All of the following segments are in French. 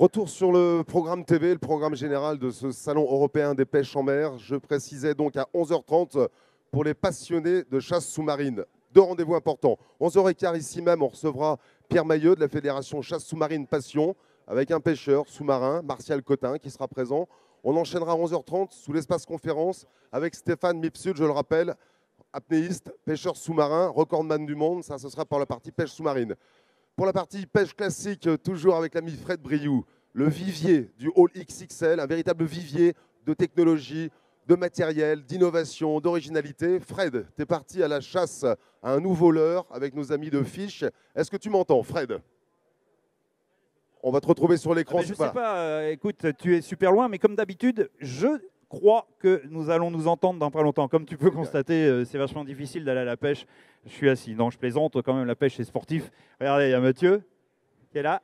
Retour sur le programme TV, le programme général de ce Salon européen des pêches en mer. Je précisais donc à 11h30 pour les passionnés de chasse sous-marine. Deux rendez-vous importants. 11h15 ici même, on recevra Pierre Mailleux de la Fédération Chasse Sous-Marine Passion avec un pêcheur sous-marin, Martial Cotin, qui sera présent. On enchaînera à 11h30 sous l'espace conférence avec Stéphane Mipsud, je le rappelle, apnéiste, pêcheur sous-marin, recordman du monde. Ça, ce sera pour la partie pêche sous-marine. Pour la partie pêche classique, toujours avec l'ami Fred Briou, le vivier du Hall XXL, un véritable vivier de technologie, de matériel, d'innovation, d'originalité. Fred, tu es parti à la chasse à un nouveau leurre avec nos amis de Fish. Est-ce que tu m'entends, Fred? On va te retrouver sur l'écran. Je ne sais pas, écoute, tu es super loin, mais comme d'habitude, je crois que nous allons nous entendre dans pas longtemps. Comme tu peux constater, c'est vachement difficile d'aller à la pêche. Je suis assis. Non, je plaisante, quand même, la pêche, c'est sportif. Regardez, il y a Mathieu qui est là.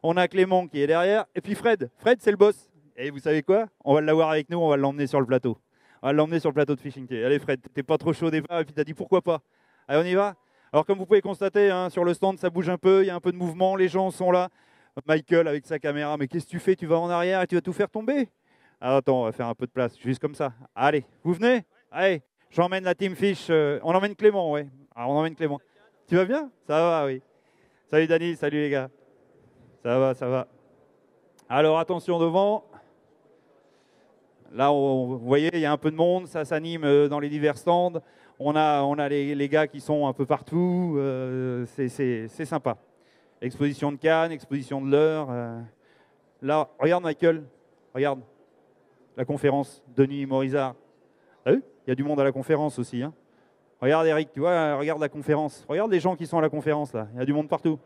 On a Clément qui est derrière. Et puis Fred. Fred, c'est le boss. Et vous savez quoi? On va l'avoir avec nous, on va l'emmener sur le plateau. On va l'emmener sur le plateau de Fishing Tea. Allez Fred, t'es pas trop chaud au départ et puis t'as dit pourquoi pas. Allez, on y va. Alors comme vous pouvez constater, hein, sur le stand, ça bouge un peu, il y a un peu de mouvement, les gens sont là. Michael avec sa caméra, mais qu'est-ce que tu fais? Tu vas en arrière et tu vas tout faire tomber? Alors, attends, on va faire un peu de place, juste comme ça. Allez, vous venez? Allez, j'emmène la Team Fish. On emmène Clément, ouais. Alors, on emmène Clément. Tu vas bien? Ça va, oui. Salut Dani, salut les gars. Ça va, ça va. Alors, attention devant. Là, vous voyez, il y a un peu de monde, ça s'anime dans les divers stands. On a les gars qui sont un peu partout. C'est sympa. Exposition de cannes, exposition de leurre. Là, regarde Michael, regarde la conférence, Denis Morizard. Ah oui, il y a du monde à la conférence aussi. Hein. Regarde Eric, tu vois, regarde la conférence. Regarde les gens qui sont à la conférence là, il y a du monde partout.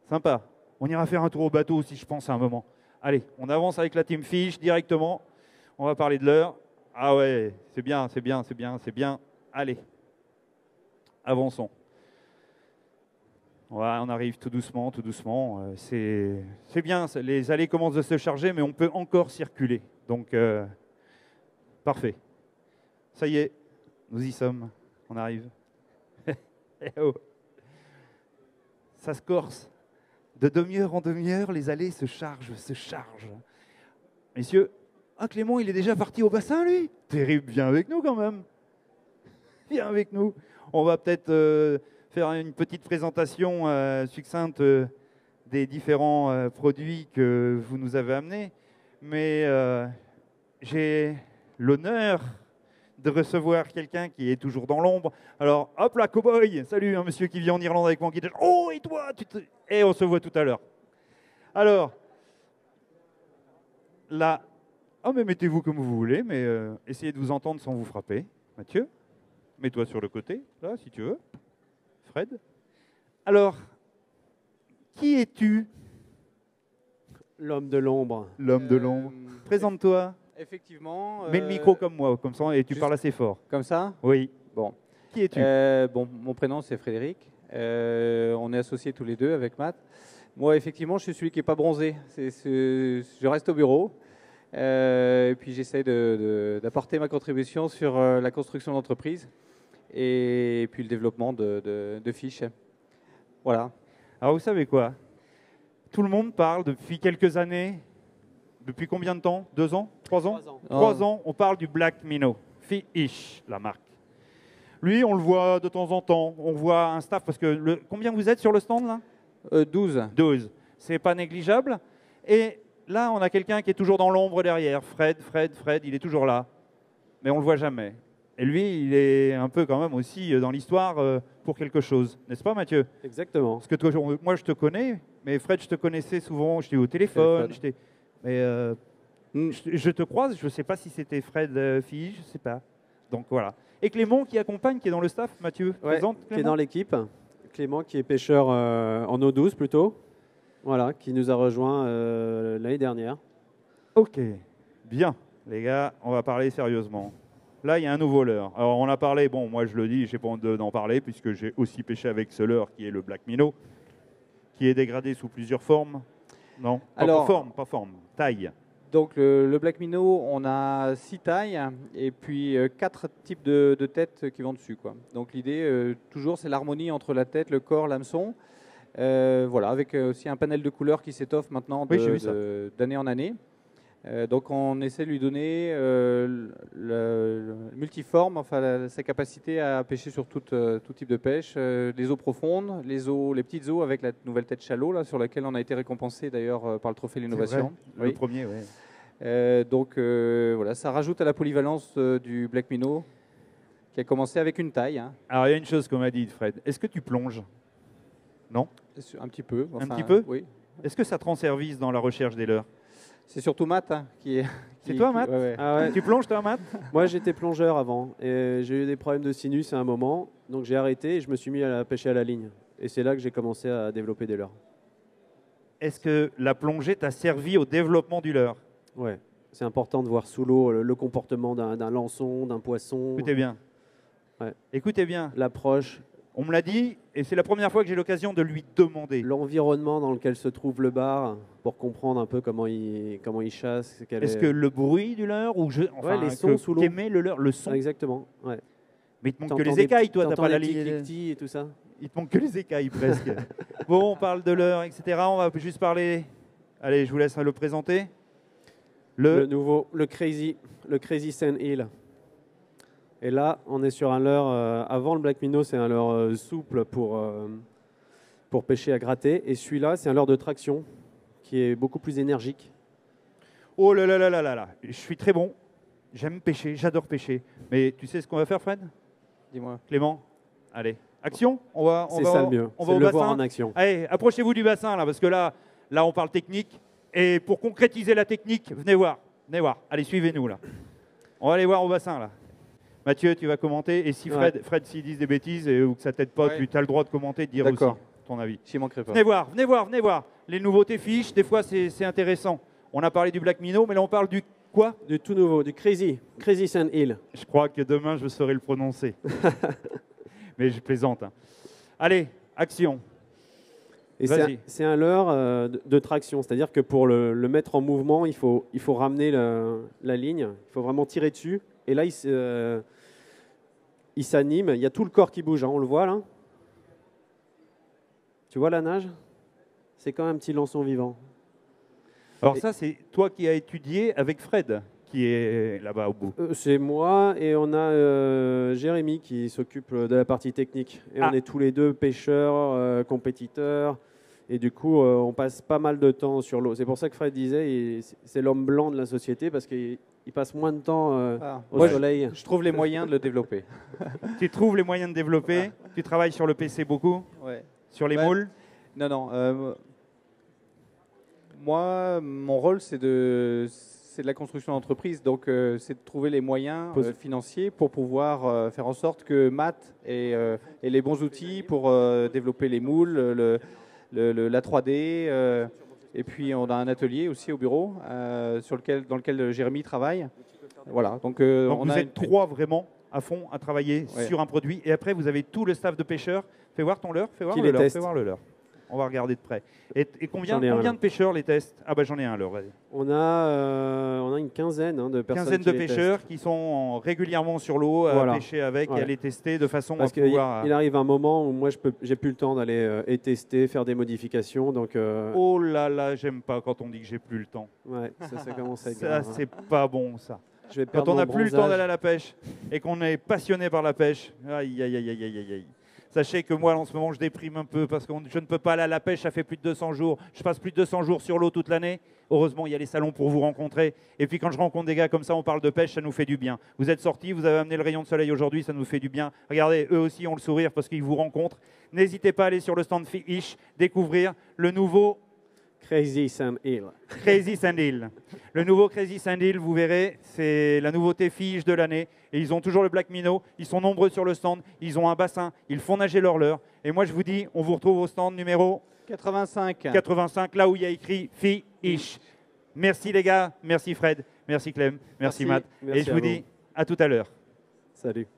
Sympa. On ira faire un tour au bateau aussi, je pense, à un moment. Allez, on avance avec la Team Fish directement. On va parler de l'heure. Ah ouais, c'est bien, c'est bien, c'est bien, c'est bien. Allez, avançons. Ouais, on arrive tout doucement, tout doucement. C'est bien, les allées commencent à se charger, mais on peut encore circuler. Donc, parfait. Ça y est, nous y sommes. On arrive. Eh oh. Ça se corse. De demi-heure en demi-heure, les allées se chargent, se chargent. Messieurs, ah Clément, il est déjà parti au bassin, lui? Terrible, viens avec nous quand même. Viens avec nous. On va peut-être faire une petite présentation succincte des différents produits que vous nous avez amenés. Mais j'ai l'honneur de recevoir quelqu'un qui est toujours dans l'ombre. Alors, hop là, cow-boy. Salut, un monsieur qui vit en Irlande avec moi. Qui dit, oh, et toi Et on se voit tout à l'heure. Alors, là, oh, mais mettez-vous comme vous voulez, mais essayez de vous entendre sans vous frapper. Mathieu, mets-toi sur le côté, là, si tu veux. Fred. Alors, qui es-tu? L'homme de l'ombre. L'homme de l'ombre. Présente-toi. Effectivement. Mets le micro comme moi, comme ça, et tu parles assez fort. Comme ça? Oui. Bon. Qui es-tu? Bon, mon prénom, c'est Frédéric. On est associés tous les deux avec Matt. Moi, effectivement, je suis celui qui n'est pas bronzé. Je reste au bureau. Et puis, j'essaie d'apporter ma contribution sur la construction d'entreprise et puis le développement de Fish. Voilà. Alors, vous savez quoi? Tout le monde parle depuis quelques années. Depuis combien de temps? 2 ans? 3 ans? 3 ans. 3 ans, on parle du Black Minnow. Fish, la marque. Lui, on le voit de temps en temps. On voit un staff, parce que combien vous êtes sur le stand là? 12. 12. C'est pas négligeable. Et là, on a quelqu'un qui est toujours dans l'ombre derrière. Fred, il est toujours là. Mais on le voit jamais. Et lui, il est un peu quand même aussi dans l'histoire pour quelque chose. N'est-ce pas, Mathieu? Exactement. Parce que toi, moi, je te connais, mais Fred, je te connaissais souvent. J'étais au téléphone. Mais je te croise. Je ne sais pas si c'était Fred fille, je ne sais pas. Donc voilà. Et Clément qui accompagne, qui est dans le staff, Mathieu, présente Clément. Qui est dans l'équipe. Clément qui est pêcheur en eau douce plutôt. Voilà, qui nous a rejoint l'année dernière. Ok, bien. Les gars, on va parler sérieusement. Là, il y a un nouveau leurre. Alors, on a parlé, bon, moi je le dis, je n'ai pas honte d'en parler, puisque j'ai aussi pêché avec ce leurre qui est le Black Minnow, qui est dégradé sous plusieurs formes. Non, alors, pas forme, taille. Donc, le Black Minnow, on a 6 tailles et puis 4 types de têtes qui vont dessus, quoi. Donc, l'idée, toujours, c'est l'harmonie entre la tête, le corps, l'hameçon. Voilà, avec aussi un panel de couleurs qui s'étoffe maintenant Oui, j'ai vu ça. d'année en année. Donc on essaie de lui donner le multiforme, enfin sa capacité à pêcher sur tout type de pêche, les eaux profondes, les petites eaux avec la nouvelle tête chalot là, sur laquelle on a été récompensé d'ailleurs par le trophée de l'innovation. Le premier, oui. Donc voilà, ça rajoute à la polyvalence du Black Minnow qui a commencé avec une taille. Hein. Alors, il y a une chose qu'on m'a dit, Fred. Est-ce que tu plonges? Non? Un petit peu. Un petit peu? Oui. Est-ce que ça te rend service dans la recherche des leurres? C'est surtout Matt hein, qui est. C'est toi, Matt? Ouais. Ah ouais. Tu plonges, toi, Matt? Moi, j'étais plongeur avant et j'ai eu des problèmes de sinus à un moment, donc j'ai arrêté et je me suis mis à pêcher à la ligne. Et c'est là que j'ai commencé à développer des leurres. Est-ce que la plongée t'a servi au développement du leurre? Ouais, c'est important de voir sous l'eau le comportement d'un lançon, d'un poisson, Écoutez bien. Ouais. Écoutez bien. l'approche, On me l'a dit, et c'est la première fois que j'ai l'occasion de lui demander. l'environnement dans lequel se trouve le bar pour comprendre un peu comment il chasse. Est-ce que le bruit du leurre ou les sons sous l'eau. T'aimais le leurre, le son? Ah, exactement, ouais. Mais il te manque que T'entends les des écailles, petits- toi, t'as t'entends pas la les petits ligne. cliquetis et tout ça. Il te manque que les écailles presque. Bon, on parle de leurre, etc. On va juste parler. Allez, je vous laisse le présenter. Le nouveau, le Crazy Sand Hill. Et là, on est sur un leurre. Avant le Black Minnow, c'est un leurre souple pour pêcher à gratter. Et celui-là, c'est un leurre de traction qui est beaucoup plus énergique. Oh là là là là là là. Je suis très bon. J'aime pêcher, j'adore pêcher. Mais tu sais ce qu'on va faire, Fred? Dis-moi. Clément? Allez, action. On C'est va, ça le mieux. on C'est va au de le voir bassin. en action. Allez, approchez-vous du bassin là, parce que là, on parle technique. Et pour concrétiser la technique, venez voir. Allez, suivez-nous là. On va aller voir au bassin là. Mathieu, tu vas commenter. Et si Fred, s'il dit des bêtises ou que ça t'aide pas, Ouais. tu as le droit de commenter, de dire aussi D'accord. ton avis. J'y manquerai pas. Venez voir. Les nouveautés fiches, des fois c'est intéressant. On a parlé du Black Minnow, mais là on parle du quoi? Du tout nouveau, du Crazy Sand Hill. Je crois que demain je saurai le prononcer. Mais je plaisante. Hein. Allez, action. Et Vas-y. c'est un leurre de traction, c'est-à-dire que pour le mettre en mouvement, il faut ramener la ligne, il faut vraiment tirer dessus. Et là, il s'anime, il y a tout le corps qui bouge, hein, on le voit là. Tu vois la nage? C'est quand même un petit lançon vivant. Alors ça, c'est toi qui as étudié avec Fred, qui est là-bas au bout. C'est moi et on a Jérémy qui s'occupe de la partie technique. Et on est tous les deux pêcheurs, compétiteurs. Et du coup, on passe pas mal de temps sur l'eau. C'est pour ça que Fred disait, c'est l'homme blanc de la société parce qu'il passe moins de temps au soleil. Je trouve les moyens de le développer. Tu trouves les moyens de développer. Tu travailles sur le PC beaucoup, Ouais. sur les moules. Non. Moi, mon rôle, c'est de la construction d'entreprise. Donc, c'est de trouver les moyens financiers pour pouvoir faire en sorte que Matt ait les bons outils pour développer les moules, la 3D. Et puis, on a un atelier aussi au bureau dans lequel Jérémy travaille. Voilà. Donc, Donc vous êtes trois vraiment à fond à travailler sur un produit. Et après, vous avez tout le staff de pêcheurs. Fais voir ton leurre, fais voir le leurre. On va regarder de près. Et combien de pêcheurs les testent? Ah bah j'en ai un alors, vas-y. On a une quinzaine de personnes. Quinzaine de pêcheurs qui sont régulièrement sur l'eau à pêcher avec et à les tester de façon à pouvoir... Il arrive un moment où moi j'ai plus le temps d'aller tester, faire des modifications. Donc, Oh là là, j'aime pas quand on dit que j'ai plus le temps. Ouais, ça commence à être ça, grave. c'est pas bon ça. Je vais Quand perdre on n'a mon plus le temps bronzage. d'aller à la pêche et qu'on est passionné par la pêche, aïe aïe aïe aïe aïe aïe aïe. Sachez que moi, en ce moment, je déprime un peu parce que je ne peux pas aller à la pêche, ça fait plus de 200 jours. Je passe plus de 200 jours sur l'eau toute l'année. Heureusement, il y a les salons pour vous rencontrer. Et puis quand je rencontre des gars comme ça, on parle de pêche, ça nous fait du bien. Vous êtes sortis, vous avez amené le rayon de soleil aujourd'hui, ça nous fait du bien. Regardez, eux aussi ont le sourire parce qu'ils vous rencontrent. N'hésitez pas à aller sur le stand Fish, découvrir le nouveau Crazy Sand Hill. Crazy Sand Hill. Le nouveau Crazy Sand Hill, vous verrez, c'est la nouveauté fiche de l'année. Et ils ont toujours le Black Minnow. Ils sont nombreux sur le stand. Ils ont un bassin. Ils font nager leur leurre. Et moi, je vous dis, on vous retrouve au stand numéro 85, là où il y a écrit Fish. Merci les gars. Merci Fred. Merci Clem. Merci Matt. Merci Et je à vous vous. dis à tout à l'heure. Salut.